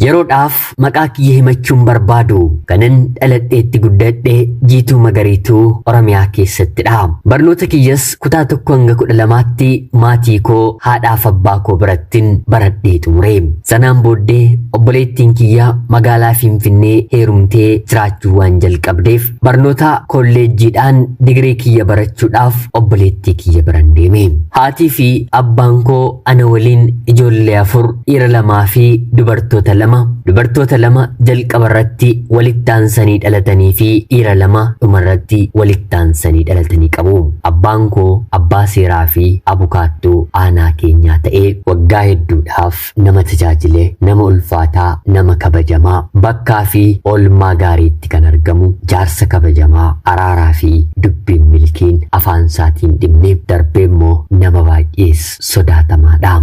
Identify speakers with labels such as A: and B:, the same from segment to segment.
A: Yeroodhaaf maqaa kiyya himachuun barbaadu kanan dhaladheetti guddadhe Jiituu Magariituu Oromiyaa keessattidha. Barnoota kiyyas kutaa 1 hanga 12tti maatii koo haadhaaf abbaa koo birattin baradhee xumure. Sanaan booddee obboleettiin kiyya magaalaa Finfinnee heerumtee jiraachuu waan jalqabdeef barnoota kolleejjiidhaan digirii kiyya barachuudhaaf obboleettii kiyya biran deeme. Haatii fi abbaan koo ana waliin ijoollee 4 dhiira 2 fi dubartoota 2. Dubartoota 2 jalqaba irratti walitti aansanii dhalatanii fi dhiira 2 dhumarratti walitti aansanii dhalatanii qabu. Abbaan koo abbaa seeraa fi abukaattuu aanaa keenyaa ta'ee waggaa hedduudhaaf nama tajaajile, nama ulfaataa, nama kabajamaa, bakkaa fi oolmaa gaariitti kan argamu, jaarsa kabajamaa, araaraa fi dubbiin milkiin afaan isaatiin dhimne darbee immoo nama baay'ees sodaatamaadha.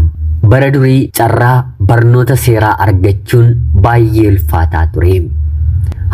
A: Bara durii carraa barnoota seeraa argachuun baay'ee ulfaataa ture.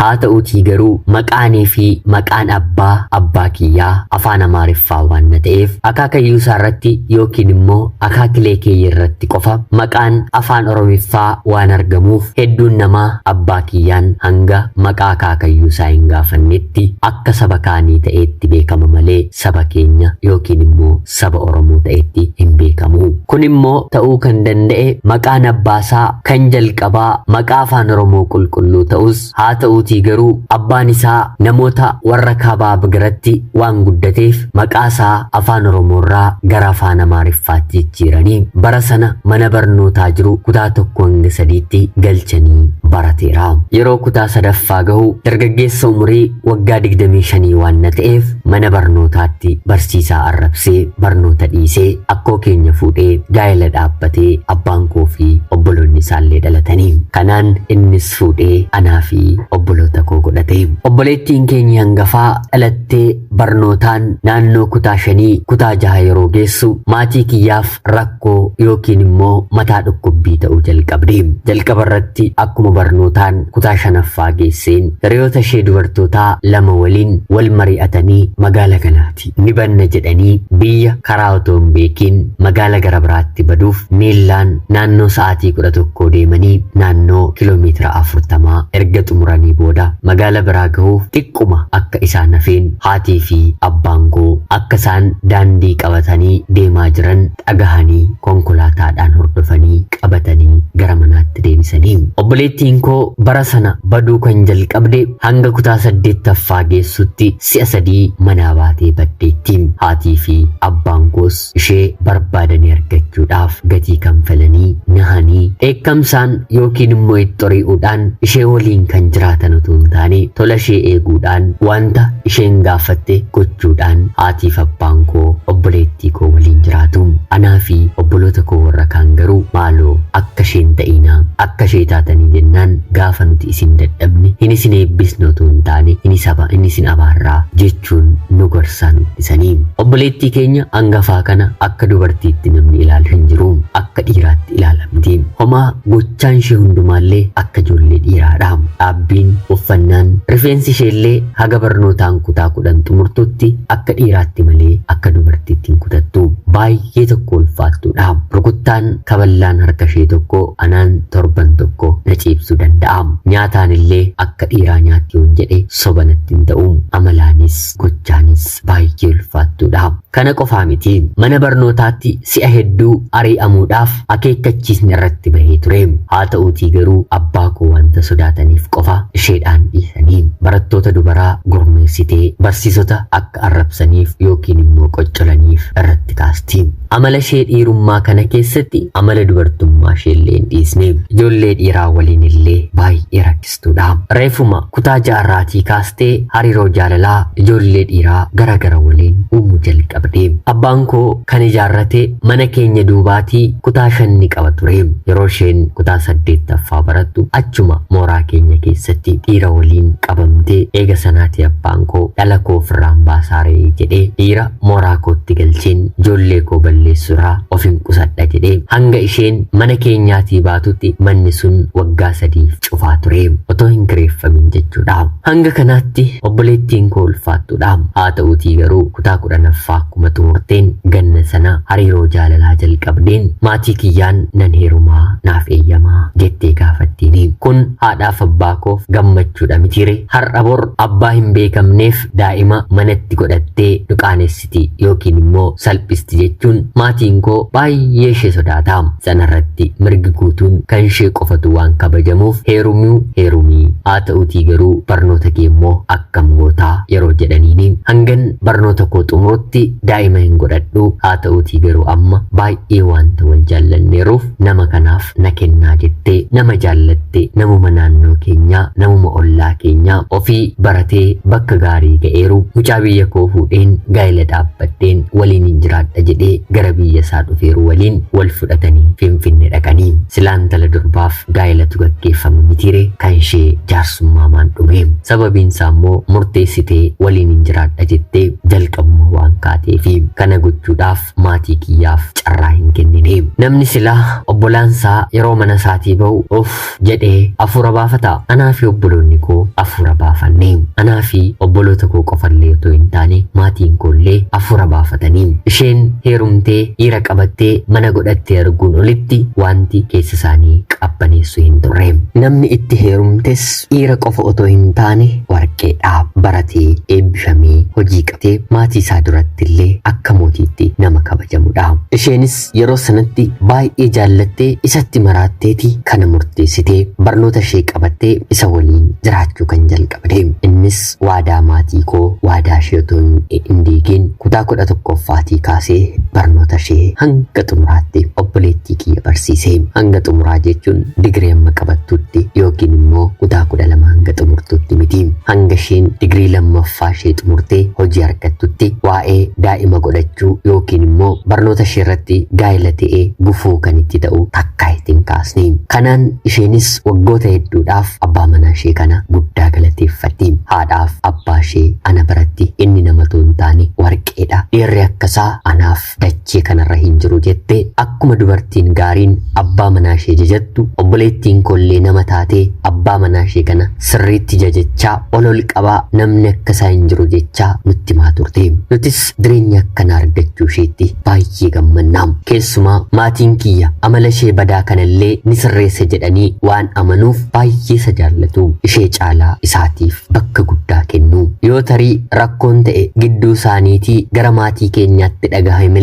A: Haa ta'uutii garuu maqaanii fi maqaan abbaa kiyyaa afaan Amaariffaa waan ta'eef akaakayyuu isaa irratti yookiin immoo akaakilee keeyya irratti qofa maqaan afaan Oromiffaa waan argamuuf hedduun namaa abbaa kiyyaan hanga maqaa akaakayyuu isaa hin gaafannetti akka saba kaanii ta'eetti beekama malee saba keenya yookiin immoo saba Oromoo ta'eetti hin beekamu. Kun immoo ta'uu kan danda'e maqaan abbaasaa kan jalqabaa maqaa afaan Oromoo qulqulluu ta'us haa ta'uutii garuu abbaan isaa namoota warra kaabaa biratti waan guddateef maqaa isaa afaan Oromoorraa gara afaan Amaariffaatti jijjiiranii bara sana mana barnootaa jiru kutaa 1 hanga 3tti galchanii barateera. Yeroo kutaa 3ffaa gahu dargaggeessa umurii waggaa 25 waan ta'eef mana barnootaatti barsiisaa arrabsee barnoota dhiisee akkoo keenya fuudhee gaa'ela dhaabbatee abbaan koo fi obboloonni isaallee dhalatanii. Kanaan innis fuudhee anaa fi obboloota koo godhate. Obboleettiin keenya hangafaa dhalattee barnootaan naannoo kutaa 5 kutaa 6 yeroo geessu maatii kiyyaaf rakkoo yookiin immoo mataa dhukkubbii ta'uu jalqabde. Jalqaba irratti akkuma barnootaan kutaa 5ffaa geesseen hiriyoota ishee dubartootaa 2 waliin wal mari'atanii magaala kanaati ni banna jedhanii biyya karaa otoo hin beekiin magaala gara biraatti baduuf miillaan naannoo sa'aatii 11 deemanii naannoo kiiloomeetira 40 erga xumuranii booda magaala biraa gahuuf xiqquma akka isaan hafeen haatii fi abbaan koo akka isaan daandii qabatanii deemaa jiran dhagahanii konkolaataadhaan hordofanii qabatanii gara manaatti deebisanii. Obboleettiin koo bara sana baduu kan jalqabde hanga kutaa 8ffaa geessutti si'a 3 manaa baatee baddeetti. Haatii fi abbaan koos ishee barbaadanii argachuudhaaf gatii kanfalanii nahanii dheekkamsaan yookiin immoo itti xori'uudhaan ishee waliin kan jiraatan otoo hin taane tola ishee eeguudhaan wanta isheen gaafatte gochuudhaan haatiif abbaan koo obboleettii koo waliin jiraatu. Anaa fi obboloota koo warra kaan garuu maaloo akka isheen ta'inaa akka ishee taatanii jennaan gaafa nuti isin dadhabne hin isin eebbisne otoo hin taane hin isin abaarraa jechuun nu gorsaa nutti. Obboleettii keenya hangafaa kana akka dubartiitti namni ilaalu hin jiru, akka dhiiraatti ilaalamti. Homaa gochaan ishee hundumaallee akka ijoollee dhiiraadha. Dhaabbiin, uffannaan, rifeensi isheellee haga barnootaan kutaa 10 xumurtutti akka dhiiraatti malee akka dubartiitti hin kutattu. Baay'ee tokko ulfaattuudha. Rukuttaan kaballaan harka ishee tokko anaan torban tokko na ciibsuu danda'a. Nyaataan illee akka dhiiraa nyaatti yoon jedhe soba natti hin ta'u. Amalaanis gochaanis baay'ee ulfaattuudha. Kana qofaa miti mana barnootaatti si'a hedduu ari'amuudhaaf akeekkachiisni irratti bahee ture. Haa ta'uutii garuu abbaa koo wanta sodaataniif qofa isheedhaan dhiisanii barattoota dubaraa gurmeessitee barsiisota akka arrabsaniif yookiin immoo qoccolaniif irratti kaasti. Amala ishee dhiirummaa kana keessatti amala dubartummaa isheellee hin dhiisne. Ijoollee dhiiraa waliin illee baay'ee rakkistuudha. Reefuma kutaa 6rraatii kaastee hariiroo jaalalaa ijoollee dhiiraa gara waliin uumuu jalqabde. Abbaan koo kan ijaarrate mana keenya duubaatii kutaa 5 qaba ture. Yeroo isheen kutaa 8ffaa barattu achuma mooraa keenya keessatti dhiira waliin qabamtee eega sanaati abbaan koo dhala koo ofirraan baasaaree jedhee dhiira mooraa kootti galcheen ijoollee koo balleessuraa of hin qusadha jedhee hanga isheen mana keenyaatii baatutti manni sun waggaa 3 cufaa ture otoo hin kireeffamin jechuudha. Hanga kanaatti obboleettiin koo ulfaattuudha. Haa ta'uutii garuu kutaa 10ffaa akkuma xumurteen ganna sana hariiroo jaalalaa jalqabdeen maatii kiyyaan nan heerumaa naaf eeyyamaa jettee gaafattiini. Kun haadhaaf abbaa koof gammachuudha mitiire. Har'a bor abbaa hin beekamneef daa'ima manatti godhattee duqaanessiti yookiin immoo salphisti jechuun maatiin koo baay'ee ishee sodaata. Sanarratti mirgi guutuun kan ishee qofatu waan kabajamuuf heerumii. Haa ta'uutii garuu barnoota kee immoo akkam gootaa yeroo jedhaniini hangan barnoota koo xumurutti daa'ima hin godhadhu. Haa ta'uutii garuu amma baay'ee waanta wal jaallanneeruuf nama kanaaf na kennaa jettee nama jaallatte namuma naannoo keenyaa namuma ollaa keenyaa ofii baratee bakka gaarii ga'eeru mucaa biyya koo fuudheen gaa'ela dhaabbadheen waliin hin jiraadha jedhee gara biyya isaa dhufeeru waliin wal fudhatanii Finfinnee dhaqanii silaan tala durbaaf gaa'elatu gaggeeffama mitiire kan ishee jaarsummaan dhume. Sababiin isaa immoo murteessitee waliin hin jiraadha jettee jalqabuma waan kaateefi kana gochuudhaaf maatii kiyyaaf carraa hin kennine. Namni silaa obbolaansaa yeroo mana isaatii ba'u of jedhee afuura baafata. Anaa fi obboloonni koo afuura baafanne. Anaa fi obboloota koo qofallee otoo hin taane maatiin koollee afuura baafatanii. Isheen heerumtee dhiira qabattee mana godhattee arguun olitti wanti keessa isaanii qabbaneessu hin turre. Namni itti heerumtes dhiira qofa otoo hin taane warqeedha. Baratee eebbifamee hojii qabtee maatii isaa duratti illee akka mootiitti nama kabajamudha. Isheenis yeroo sanatti baay'ee jaallattee isatti maraatteeti kana murteessitee barnoota ishee qabattee isa waliin jiraachuu kan jalqabde. Innis waadaa maatii koo waadaa ishee otoo hin diigin kutaa 11ffaatii kaasee barnoota ishee hanga xumuraatti obboleettii kiyya barsiise. Hanga xumuraa jechuun digirii amma qabattutti yookiin immoo kutaa 12 hanga xumurtutti miti. Hanga isheen digirii lammaffaa ishee xumurtee hojii argattutti waa'ee daa'ima godhachuu yookiin immoo barnoota ishee irratti gaa'ela ta'ee gufuu kan itti ta'u takkaa ittiin kaasne. Kanaan isheenis waggoota hedduudhaaf abbaa manaa ishee kana guddaa galateeffatti. Haadhaaf abbaa ishee ana biratti inni nama otoo hin taane warqeedha. Dhiirri akkasaa anaaf dachee kanarra hin jiru jettee akkuma dubartiin gaariin abbaa manaa ishee jajattu obboleettiin koollee nama taatee abbaa manaa ishee kana sirriitti jajachaa ol qabaa namni akkasaa hin jiru jechaa nutti himaa turte. Nutis jireenya akkanaa argachuu isheetti baay'ee gammannaa. Keessumaa maatiin kiyya amala ishee badaa kanallee ni sirreessa jedhanii waan amanuuf baay'ee isa jaallatu. Ishee caalaa isaatiif bakka guddaa kennu. Yoo tarii rakkoon ta'e gidduu isaaniitii gara maatii keenyaatti dhagahame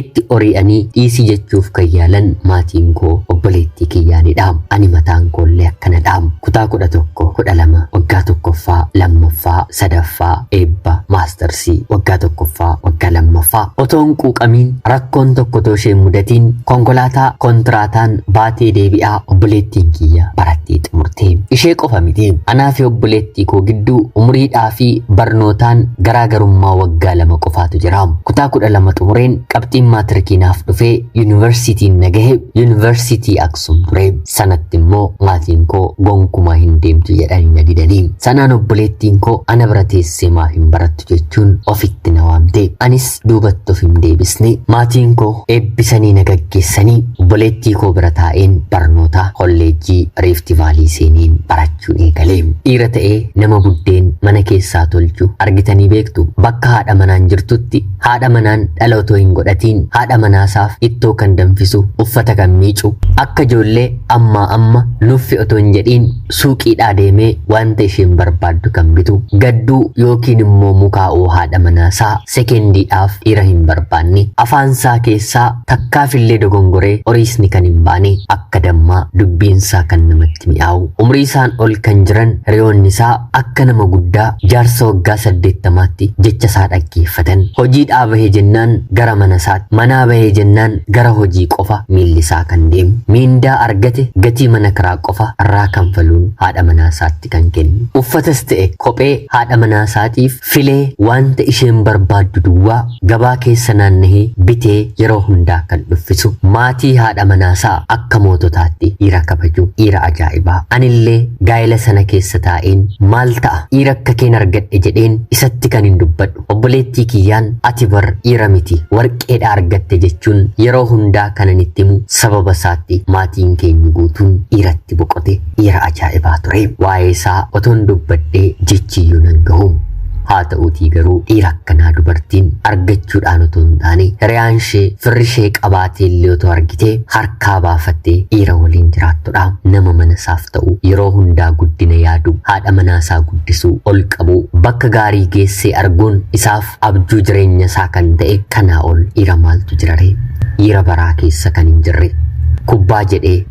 A: itti ori'anii dhiisii jechuuf kan yaalan maatiin koo obboleettii kiyyaanidha. Ani mataan koollee akkanadha. Kutaa 11, 12 waggaa 1ffaa, 2ffaa, 3ffaa eebba maastarsii waggaa 1ffaa, waggaa 2ffaa otoo hin quuqamiin rakkoon tokko otoo ishee mudatiin konkolaataa kontiraataan baatee deebi'aa obboleettiin kiyya barattee xumurte. Ishee qofa miti. Anaa fi obboleettii koo gidduu umuriidhaa fi barnootaan garaagarummaa waggaa 2 qofaatu jira. Kutaa 12 xumureen qabxiin maatirikinaaf dhufee yuunivarsiitiin nagahe yuunivarsiitii Aksum ture. Sanatti immoo maatiin koo gonkumaa hin deemtu jedhanii na didanii. Sanaan obboleettiin koo ana bira teessee maaf hin barattu jechuun ofitti na waamte. Anis duubatti of hin deebisne. Maatiin koo eebbisanii na gaggeessanii obboleettii koo bira taa'een barnoota kolleejjii Riifti Vaalii seeneen barachuun eegale. Dhiira ta'ee nama buddeen mana keessaa tolchu argitanii beektu. Bakka haadha manaan jirtutti haadha manaan dhala otoo hin godhatiin haadha manaasaaf ittoo kan danfisu uffata kan miicu akka ijoollee amma nuffi otoo hin jedhiin suuqiidhaa deemee wanta isheen barbaaddu kan bitu gadduu yookiin immoo mukaa'oo haadha manaasaa sekendiidhaaf dhiira hin barbaanne afaansaa keessaa takkaafillee dogongoree horiisni kan hin baane akka dammaa dubbiinsaa kan namatti mi'aawu umrii isaan ol kan jiran hiriyoonni isaa akka nama guddaa jaarsa waggaa 80tti jecha isaa dhaggeeffatan. Hojiidhaa bahee jennaan gara mana isaatti manaa bahee jennaan gara hojii qofa miilli isaa kan deemu. Miindaa argate gatii mana kiraa qofa irraa kanfaluun haadha manaa isaatti kan kennu. Uffatas ta'e kophee haadha manaa isaatiif filee wanta isheen barbaaddu duwwaa gabaa keessa naannahee bitee yeroo hundaa kan dhuffisu. Maatii haadha manaa isaa akka moototaatti dhiira kabaju dhiira ajaa'ibaa. Anillee gaa'ela sana keessa taa'een maal ta'a dhiira akka keen argadhe jedheen isatti kan hin dubbadhu. Obboleettii kiyyaan ati bar dhiira miti warqeedha argatte jechuun yeroo hundaa kanan itti himu sababa isaatti fi maatiin keenya guutuun dhiiratti boqote dhiira ajaa'ibaa ture. Waa'ee isaa otoon dubbadhee jechiyyuu nan gahu. haa ta'uutii garuu dhiira akkanaa dubartiin argachuudhaan otoo hin taane hiriyaan ishee firri ishee qabaatee illee otoo argitee harkaa baafattee dhiira waliin jiraattudha. Nama mana isaaf ta'u yeroo hundaa guddina yaadu haadha manaa isaa guddisuu ol qabu bakka gaarii geessee arguun isaaf abjuu jireenya isaa kan ta'e kanaa ol dhiira maaltu jirare? Dhiira baraa keessa kan hin jirre kubbaa jedhee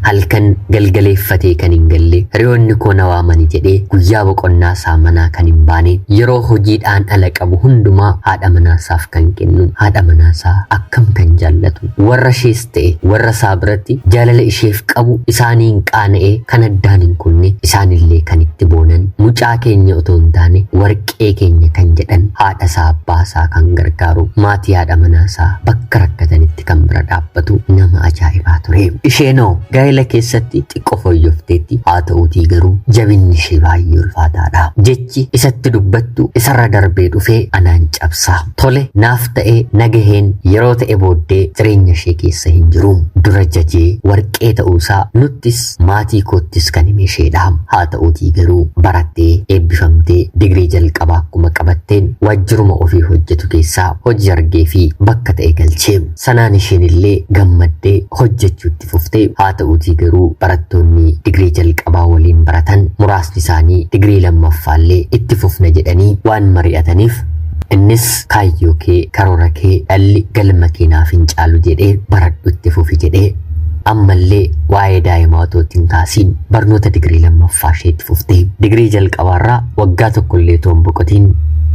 A: halkan galgaleeffatee kan hin galle hiriyoonni koo na waamani jedhee guyyaa boqonnaa isaa manaa kan hin baane yeroo hojiidhaan ala qabu hundumaa haadha manaasaaf kan kennu haadha manaasaa akkam kan jaallatu warra ishees ta'e warra isaa biratti jaalala isheef qabu isaaniin qaana'ee kan addaan hin kunne isaanillee kan itti boonan mucaa keenya otoo hin taane warqee keenya kan jedhan haadha isaa abbaa isaa kan gargaaru maatii haadha manaasaa bakka rakkatanitti kan bira dhaabbatu nama ajaa'ibaa ture. Isheenoo gaa'ela keessatti xiqqoo fooyyofteetti haa ta'uutii garuu jabinni ishee baay'ee ulfaataadha. Jechi isatti dubbattu isarra darbee dhufee anaan cabsaa. Tole naaf ta'ee nagaheen yeroo ta'e booddee jireenya ishee keessa hin jiru. Dura jajee warqee ta'uusaa nuttis maatii koottis kan hime isheedha. Haa ta'uutii garuu barattee eebbifamtee digirii jalqabaa akkuma qabatteen waajjiruma ofii hojjetu keessaa hojii argee fi bakka ta'e galchee sanaan isheen illee gammaddee hojjechuutti fuftee haa ta'uutii garuu barattoonni digirii jalqabaa waliin baratan muraasni isaanii digirii lammaffaallee itti fufna jedhanii waan mari'ataniif innis kaayyoo kee karoora kee dhalli galma kee naaf hin caalu jedhee baradhu itti fufi jedhee ammallee waa'ee daa'imaa otoo hin kaasiin barnoota digirii lammaffaa ishee itti fuftee digirii jalqabaarraa waggaa tokkollee otoo hin boqotiin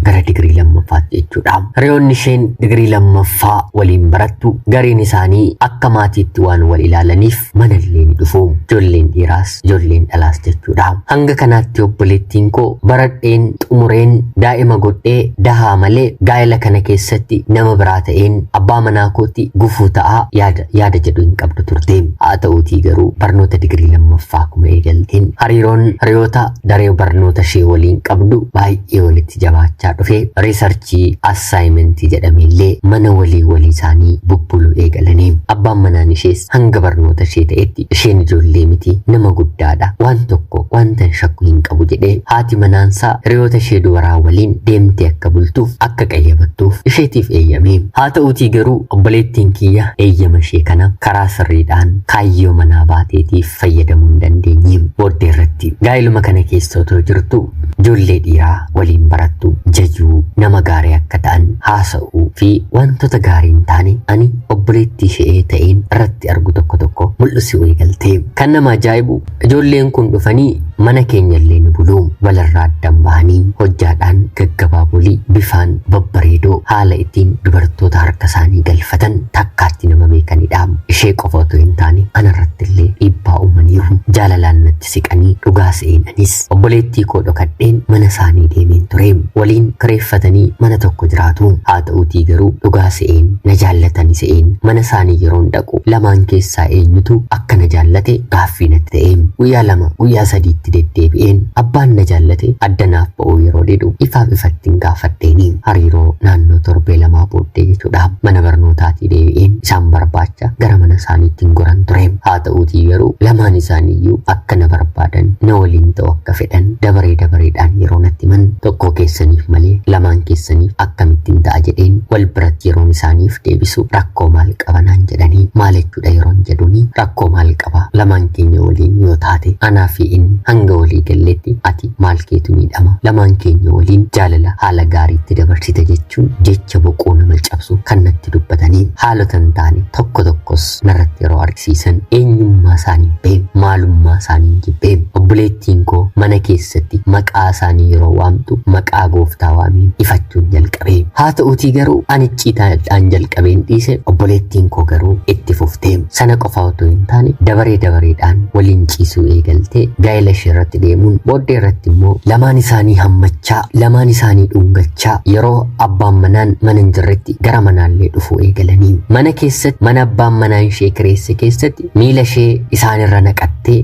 A: gara digirii lammaffaatti jechuudha. Hiriyoonni isheen digirii lammaffaa waliin barattu gariin isaanii akka maatiitti waan wal ilaalaniif manallee ni dhufu. Ijoolleen dhiiraas ijoolleen dhalaas jechuudha. Hanga kanaatti obboleettiin koo baradheen xumureen daa'ima godhee dahaa malee gaa'ela kana keessatti nama biraa ta'een abbaa manaa kootti gufuu ta'aa yaada jedhu hin qabdu turte. Haa ta'uutii garuu barnoota digirii lammaffaa akkuma eegalteen hariiroon hiriyoota daree barnoota ishee waliin qabdu baay'ee walitti jabaachaa dhufee riisarchii assaayimentii jedhameellee mana walii isaanii bubbuluu eegalanii abbaan manaan ishees hanga barnoota ishee ta'etti isheen ijoollee miti nama guddaadha waan tokko wanta shakku hin qabu jedhee haati manaansaa hiriyoota ishee dubaraa waliin deemtee akka bultuuf akka qayyabattuuf isheetiif eeyyame. Haa ta'uutii garuu obboleettiin kiyya eeyyama ishee kana karaa sirriidhaan kaayyoo manaa baateetiif fayyadamuu hin dandeenye. Booddee irratti gaa'iluma kana keessa otoo jirtu ijoollee dhiiraa waliin barattu jajuu nama gaarii akka ta'an haasa'uu fi wantoota gaarii hin taane ani obboleettii ishee ta'een irratti argu tokko mul'isuu eegaltee. Kan nama ajaa'ibu ijoolleen kun dhufanii mana keenya illee ni bulu walirraa addan bahanii hojjaadhaan gaggabaabolii bifaan babbareedoo haala ittiin dubartoota harka isaanii galfatan takkaatti nama beekanidha. Ishee qofa otoo hin taane anarratti illee dhiibbaa uumaniiru jaalalaan natti siqanii dhugaa seenanis obboleettii koo dhokadheen mana isaanii deemeen ture. Waliin kireeffatanii mana tokko jiraatu. Haa ta'uutii garuu dhugaa se'een na jaallatani se'een mana isaanii yeroon dhaqu lamaan keessaa eenyutu akka na jaallate gaaffii natti ta'e. Guyyaa lama guyyaa sadiitti deddeebi'een abbaan na jaallate addanaaf ba'uu yeroo dheedu ifaaf ifattiin gaafadheeni hariiroo naannoo torbee lamaa booddee jechuudha. Mana barnootaatii deebi'een isaan barbaacha gara mana isaaniitti goran ture. Haa ta'uutii garuu lamaan isaaniiyyuu akka na barbaadan na waliin ta'u akka fedhan dabareedhaan yeroo natti himan tokko keessaniif malee lamaan keessaniif akkamittiin ta'a jedheen wal biratti yeroon isaaniif deebisu rakkoo maal qabanaan jedhanii maal jechuudha yeroon jedhuni rakkoo maal qaba lamaan keenya waliin yoo taate anaa fi inni hanga walii galleetti ati maal keetu miidhama lamaan keenya waliin jaalala haala gaariitti dabarsite jechuun jecha boqoo nama cabsu kan natti dubbatanii haalota hin taane tokkos narratti yeroo argisiisan eenyummaa isaanii beem maalummaa isaanii jibbeem obboleettiin koo mana keessatti maqaa isaanii yeroo waamtu maqaa gooftaa waamiin ifachuun jalqabee. Haa ta'uutii garuu ani icciitaadhaan jalqabeen dhiise obboleettiin koo garuu itti fuftee sana qofa otoo hin taane dabareedhaan waliin ciisuu eegaltee gaa'ela ishee irratti deemuun booddee irratti immoo lamaan isaanii hammachaa lamaan isaanii dhungachaa yeroo abbaan manaan mana hin jirretti gara manaallee dhufuu eegalanii mana keessatti mana abbaan manaan ishee kireesse keessatti miila ishee isaanirra naqattee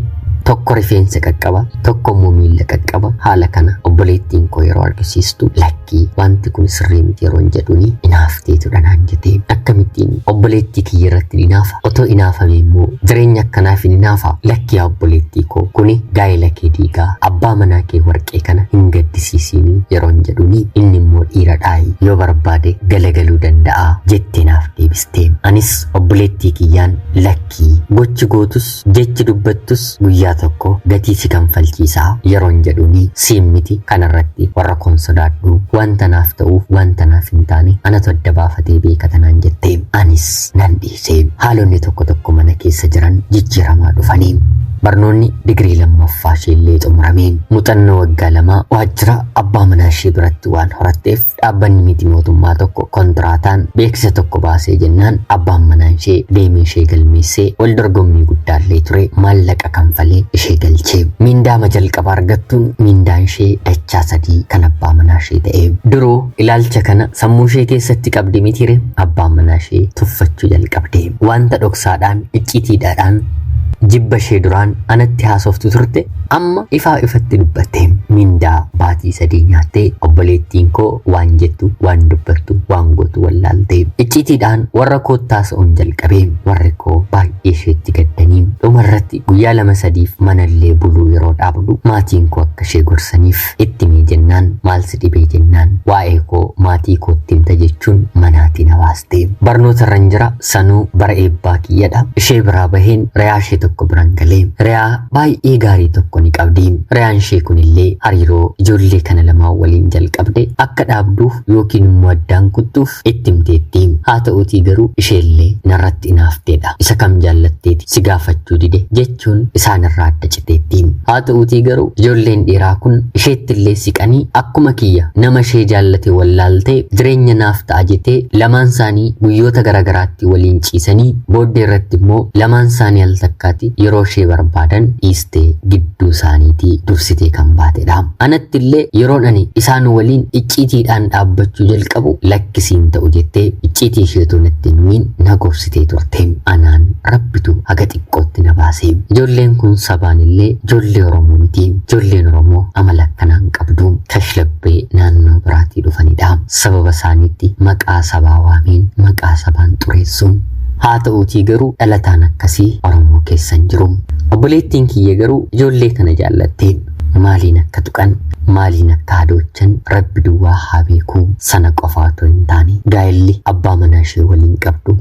A: tokko rifeensa qaqqaba, tokko immoo miila qaqqaba. Haala kana obboleettiin koo yeroo argisiistu lakkii wanti kun sirrii miti yeroo jedhuuni inaafteetudha naan jette. Akkamittiin obboleettii kiyya irratti inaafa? Otoo inaafame immoo jireenya akkanaaf inaafa? Lakkii obboleettii koo kuni gaa'ela kee diigaa, abbaa manaa kee warqee kana hin gaddisiisiin yeroo jedhuuni inni immoo dhiiradhaayi yoo barbaade galagaluu danda'a jettee naaf deebiste. Anis obboleettii kiyyaan lakkii gochi gootus jechi dubbattus guyyaa tokko gatii si kanfalchiisa yeroo jedhuuni siin miti. Kanarratti warra koon sodaadhu, wanta naaf ta'uuf wanta naaf hin taane anatu adda baafatee beekata naan jette. Anis nan dhiise. Haalonni tokko tokko mana keessa jiran jijjiiramaa dhufanii barnoonni digirii lammaffaa isheellee xumuramee muuxannoo waggaa 2 waajjira abbaa manaa ishee biratti waan horatteef dhaabbanni miti mootummaa tokko kontiraataan beeksisa tokko baasee jennaan abbaan manaa ishee deemee ishee galmeessee wal dorgommii guddaallee ture maallaqa kanfalee ishee galchee mindaa jalqaba argattuun mindaan ishee dachaa 3 kan abbaa manaa ishee ta'e. Duruu ilaalcha kana sammuu ishee keessatti qabdi mitire abbaan manaa ishee tuffachuu jalqabde. Wanta dhoksaadhaan iccitiidhaan jibba ishee duraan anatti haasoftu turte amma ifaa ifatti dubbatte. Mindaa baatii 3 nyaattee obboleettiin koo waan jettu waan dubbattu waan gootu wallaaltee iccitiidhaan warra koottaas on jalqabee warri koo baay'ee isheetti gaddanii dhumarratti guyyaa 2-3 manallee buluu yeroo dhaabdu maatiin koo akka ishee gorsaniif itti mee jennaan maal si dhibee jennaan waa'ee koo maatii kootti himta jechuun manaatii na baaste. Barnoota irran jira sanuu bara eebbaa kiyyadha. Ishee biraa baheen re'aa ishee tokko biraan galee re'aa baay'ee gaarii tokko ni qabdi. Re'aan ishee kunillee hariiroo ijoollee kana lamaan waliin jalqabde akka dhaabduuf yookiin immoo addaan kuttuuf itti himteetti. Haa ta'uutii garuu isheellee narratti inaafteedha. Isa kam jaallatteeti si gaafachuu dide jechuun isaanirraa adda citeetti. Haa ta'uutii garuu ijoolleen dhiiraa kun isheettillee siqanii akkuma kiyya nama ishee jaallate wallaaltee jireenya naaf ta'a jettee lamaan isaanii guyyoota garagaraatti waliin ciisanii booddee irratti immoo lamaan isaanii al takkaatti yeroo ishee barbaadan dhiistee gidduu isaaniitii dursitee kan baatedha. Anattillee yeroon ani isaan waliin iccitiidhaan dhaabbachuu jalqabu lakkisiin ta'u jettee iccitii isheetu natti nuyin na gorsitee turte. Anaan rabbitu haga xiqqootti na baase. Ijoolleen kun sabaanillee ijoollee Oromoo miti. Ijoolleen Oromoo amala akkanaan qabdu kashlabbee naannoo biraatii dhufanidha. Sababa isaaniitti maqaa sabaa waameen maqaa sabaan xureessuun. Haa ta'uutii garuu dhalataan akkasii Oromoo keessan jiru. Obboleettiin kiyya garuu ijoollee kana jaallattee maaliin akka tuqan maaliin akka hadoochan rabbi duwwaa haa beeku. Sana qofaa otoo hin taane gaa'elli abbaa manaa ishee waliin qabdu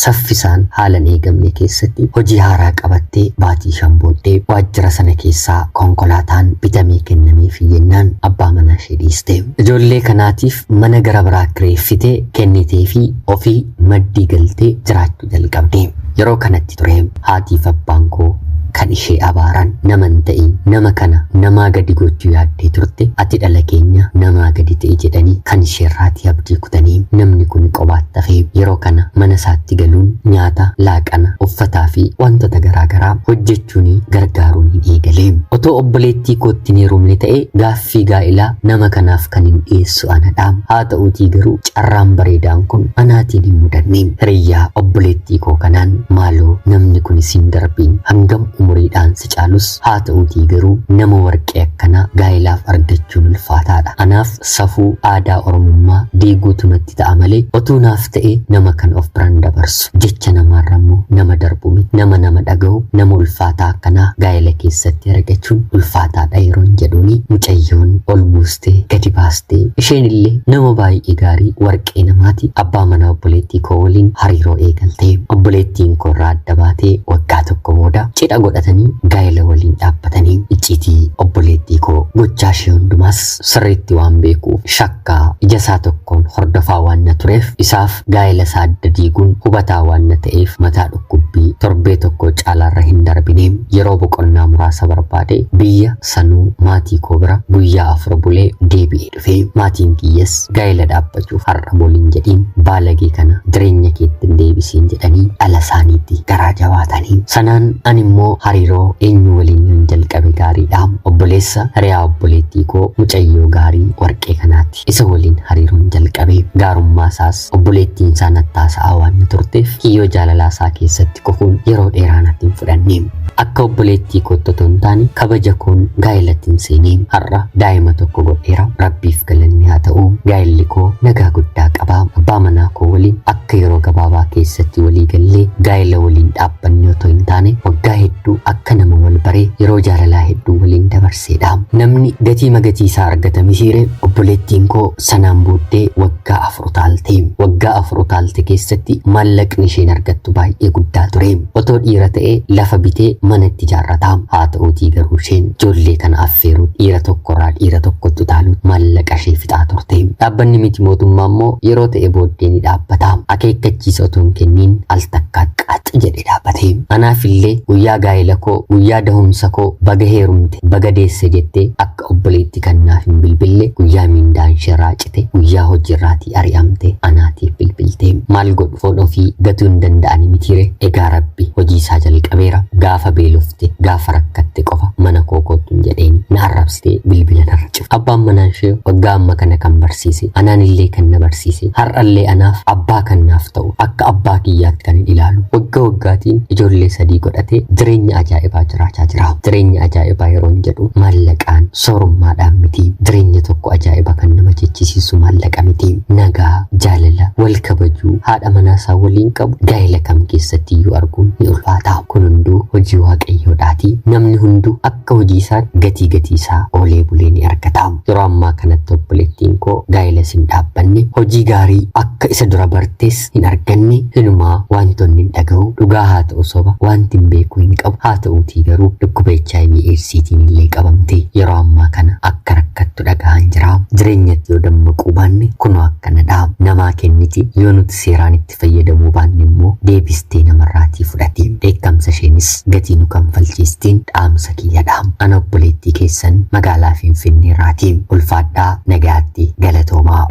A: saffisaan haala hin eegamne keessatti hojii haaraa qabattee baatii 5 booddee waajjira sana keessaa konkolaataan bitamee kennameef jennaan abbaa manaa ishee dhiiste. Ijoollee kanaatiif mana gara biraa kireeffitee kennitee fi ofii maddii galtee jiraachuu jalqabde. Yeroo kanatti ture haatiif abbaan koo kan ishee abaaran naman ta'in nama kana namaa gadi gochuu yaaddee turte ati dhala keenya namaa gadi ta'e jedhanii kan isheerraatii abdii kutanii namni kun qobaatti hafee yeroo kana mana isaatti galuun nyaata laaqana uffataa fi wantoota garaagaraa hojjechuun gargaaruun hin eegalee. Otoo obboleettii kootti hin heerumne ta'e gaaffii gaa'ilaa nama kanaaf kan hin dhiyeessu anadha. Haa ta'uutii garuu carraan bareedaan kun anaatiin hin mudanne. Hiriyyaa obboleettii koo kanaan maaloo namni kun isin darbiin hangam umuriidhaan si caalus haa ta'uutii garuu nama warqee akkanaa gaa'ilaaf argachuun ulfaataadha. Anaaf safuu aadaa Oromummaa diiguutu natti ta'a malee otuu naaf ta'e nama kan of biraan dabarsu jecha namaarra immoo nama darbu miti nama dhaga'u nama ulfaataa akkanaa gaa'ila keessatti argachuun ulfaataadha yeroon jedhuuni mucayyoon ol buustee gadi baastee isheen illee nama baay'ee gaarii warqee namaati. Abbaa manaa obboleettii koo waliin hariiroo eegaltee obboleettiin koo irraa adda baatee waggaa tokko booda cidha godhatanii gaa'ela waliin dhaabbatanii iccitii obboleettii koo gochaa ishee hundumaas sirriitti waan beekuuf shakkaa ija isaa tokkoon hordofaa waan na tureef isaaf gaa'ela isaa adda diiguun hubataa waan na ta'eef mataa dhukkubbii torbee tokko caalaarra hin darbine yeroo boqonnaa muraasa barbaade biyya sanuu maatii koo bira guyyaa 4 bulee deebi'ee dhufe. Maatiin kiyyas gaa'ela dhaabbachuuf har'a booliin jedhiin baalagee kana jireenya keetti hin deebisiin jedhanii dhala isaaniitti garaa jabaatanii sanaan ani immoo hariiroo eenyu waliin jalqabe gaariidha. Obboleessa hiriyaa obboleettii koo mucayyoo gaarii warqee kanaati. Isa waliin hariiroon jalqabe. Gaarummaa isaas obboleettiin isaa nattaasaa waan turteef kiyyoo jaalalaa isaa keessatti kufuun yeroo dheeraa natti hin fudhanne. Akka obboleettii kootti otoo hin taane kabaja koon gaa'elatti hin seenee har'a daa'ima tokko godheera. Rabbiif galanni haa ta'u. Gaa'elli koo nagaa guddaa qaba. Abbaa manaa koo waliin akka yeroo gabaabaa keessatti walii gallee gaa'ela waliin dhaabbanne otoo hin taane waggaa hedduu akka nama wal baree yeroo jaalalaa hedduu waliin dabarseedha. Namni gatii magatii isaa argata misiire. Obboleettiin koo sanaan booddee waggaa 4 taalte. Waggaa 4 taalte keessatti maallaqni isheen argattu baay'ee guddaa ture. Otoo dhiira ta'ee lafa bitee mana itti ijaarrata. Haa ta'uutii garuu isheen ijoollee kana affeeruu dhiira tokkorraa dhiira tokkotti utaaluut maallaqa ishee fixaa turte. Dhaabbanni miti mootummaa immoo yeroo ta'e booddee ni dhaabbata. Akeekkachiisa otoo hin kenniin al takkaa qax jedhe dhaabbate. Anaafillee guyyaa gaa'ela koo guyyaa dahumsa koo baga heerumte baga deesse jettee akka obboleetti kannaaf hin bilbille guyyaa mindaan ishee raacite guyyaa hojiirraatii ari'amte anaatiif bilbilte. Maal godhu foon ofii gatuu hin danda'ani mitiire. Egaa Rabbi hojii isaa jalqabeera. Gaafa beelofte gaafa rakkatte qofa mana koo kottuun jedheeni na arrabsitee bilbila narra cufte. Abbaan manaa ishee waggaa amma kana kan barsiise anaanillee kan na barsiise har'allee anaaf abbaa kan naaf ta'u akka abbaa kiyyaatti kan ilaalu waggaa waggaatiin ijoollee 3 godhatee jireenya ajaa'ibaa jiraachaa jira. Jireenya ajaa'ibaa yeroo jedhu maallaqaan soorummaadhaan miti. Jireenya tokko ajaa'iba kan nama jechisiisu maallaqa miti. Nagaa, jaalala, wal kabajuu haadha manaa isaa waliin qabu gaa'ela kam keessatti iyyuu arguun ni ulfaata. Kun hunduu hojii waaqayyoodhaati. Namni hunduu akka hojii isaa gatii isaa oolee bulee ni argata. Yeroo ammaa kanatti obboleettiin koo gaa'ela sin dhaabbanne hojii gaarii akka isa dura bartees hin arganne hinumaa wantoonni hin dhaga'u dhugaa haa ta'u soba wanti hin beeku hin qabu. Haa ta'uutii garuu dhukkuba HIV/AIDSiitiin illee qabamte yeroo ammaa kana akka rakkattu dhaga'an jira. Jireenyatti yoo dammaquu baanne kunoo akkanadha. Namaa kenniti yoo nuti seeraan itti fayyadamuu baanne immoo deebistee namarraatii fudhati. Dheekkamsa isheenis gatii nu kanfalchiistiin dhaamsa kiyyadha. Ana obboleettii keessan magaalaa Finfinneerraatii. Ulfaadhaa nagaatti galatoomaa.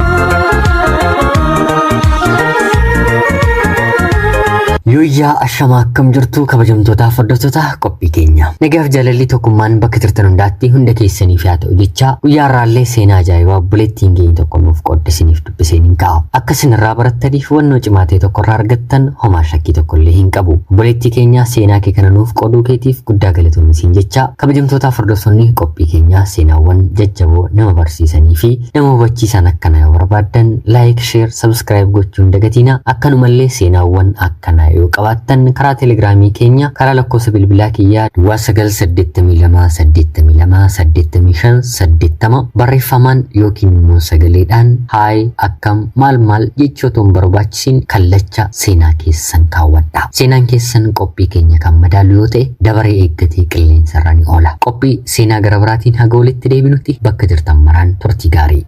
A: Yooyyaa ashamaa akkam jirtu kabajamtootaa hordoftoota qophii keenya. Nagaaf jaalalli tokkummaan bakka turtan hundaatti hunda keessaniif yaa ta'u jecha guyyaa irraallee seenaa ajaa'ibaa obboleettiin keenya tokko nuuf qooddisiniif dubbiseen hin kaa'u. Akka isinirraa barattaniif hubannoo cimaa ta'e tokko irraa argattan homaa shakkii tokko illee hin qabu. Obboleettii keenya seenaa kee kana nuuf qooduu keetiif guddaa galatoomii siin jecha kabajamtootaa hordoftoonni qophii keenya seenaawwan jajjaboo nama barsiisanii fi nama hubachiisan akkana yoo barbaaddan like, share, subscribe gochuun dagatiina. Akkanumallee seenaawwan akkanaa yoo qabaattan karaa telegiraamii keenya karaa lakkoofsa bilbilaa kiyyaa 982828580 barreeffamaan yookiin immoo sagaleedhaan haay akkam maal jechootuun barbaachisin kallacha seenaa keessan kaawwadha. Seenaan keessan qophii keenya kan madaalu yoo ta'e dabaree eeggatee qilleensarra ni oola. Qophii seenaa gara biraatiin haga walitti deebinutti bakka jirtan maraan turtii gaarii.